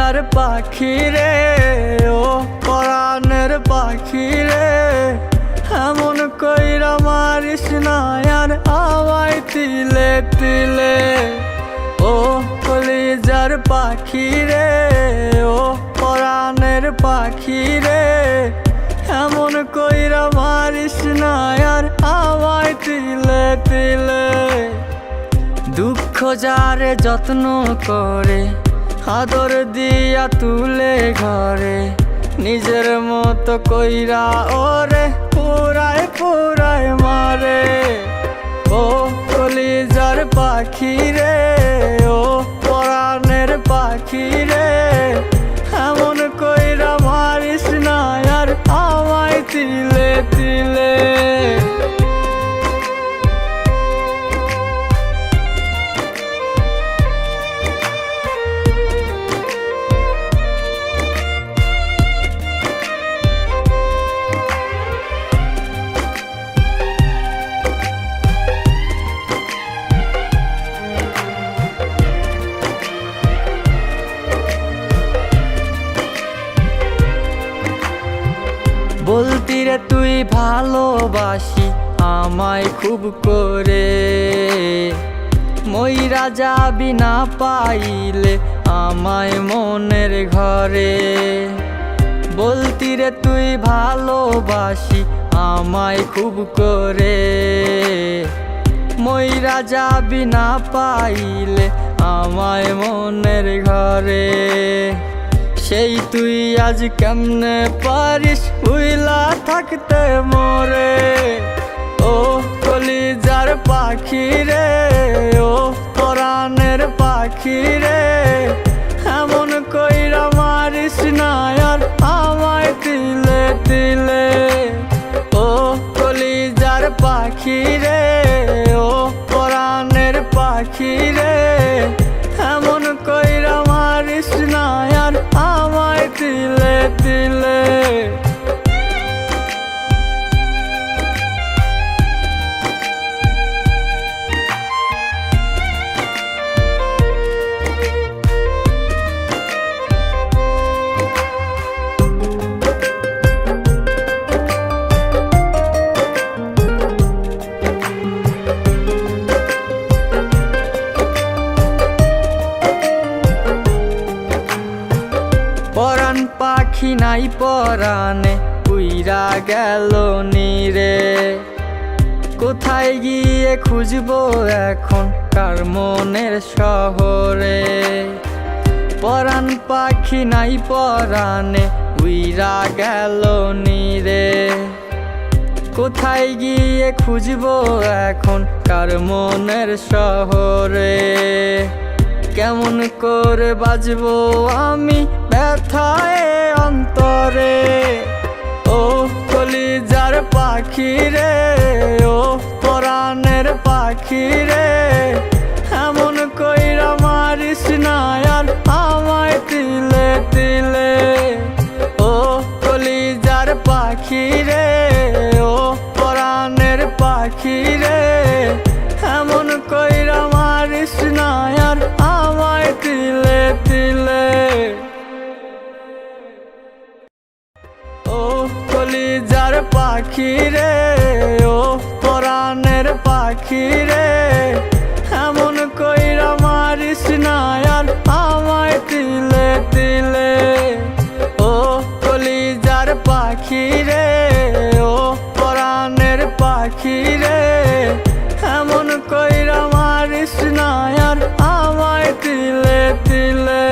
কলিজার পাখি রে, ও পরাণের পাখি রে, এমন কইরা মারিস না আর আমায় তিলে তিলে। ও কলিজার পাখি রে, ও পরাণের পাখি রে, এমন কইরা মারিস না আর আমায় তিলে তিলে। দুঃখ যারে যত্ন করে, আদর দিয়া তুলে ঘরে, নিজের মতো কইরা ওরে পুরায় পুরায় মারে। ও কলিজার পাখি রে, ও পরাণের পাখি রে, এমন কইরা মারিস না আর আমায় তিলে তিলে। বলতি রে তুই ভালোবাসি আমায় খুব করে, মইরা যাবি না পাইলে আমায় মনের ঘরে। বলতি রে তুই ভালোবাসি আমায় খুব করে, মইরা যাবি না পাইলে আমায় মনের ঘরে। সেই তুই আজ কেমনে পারিস উইলা থাকতে মোরে। ও কলিজার পাখি রে, ও পরাণের পাখি রে, এমন কইরা মারিস না আর আমায় তিলে তিলে। ও কলিজার পাখি রে, ও পরাণের পাখি রে, এমন কইরা মারিস না আর আমায় তিলে তিলে। পরাণ পাখি নাই পরাণে উইরা গেল নীরে, কোথায় গিয়ে খুঁজবো এখন কার মনের শহরে। পরাণ পাখি নাই পরাণে উইরা গেল নীরে, কোথায় গিয়ে খুঁজবো এখন কার মনের শহরে। কেমন করে বাজবো আমি ব্যথায় অন্তরে। ও কলিজার পাখি রে, ও পরাণের পাখি রে, এমন কইরা মারিস না আর আমায় তিলে তিলে। ও কলিজার পাখি রে, ও পরাণের পাখি রে, এমন কইরা মারিস না আর আমায় তিলে তিলে। ও কলিজার পাখি রে, ও পরাণের পাখি রে, এমন কইরা মারিস না আর আমায় তিলে তিলে। ও কলিজার পাখি রে, ও পরাণের পাখি রে, এমন কইরা মারিস না আর আমায় তিলে তিলে।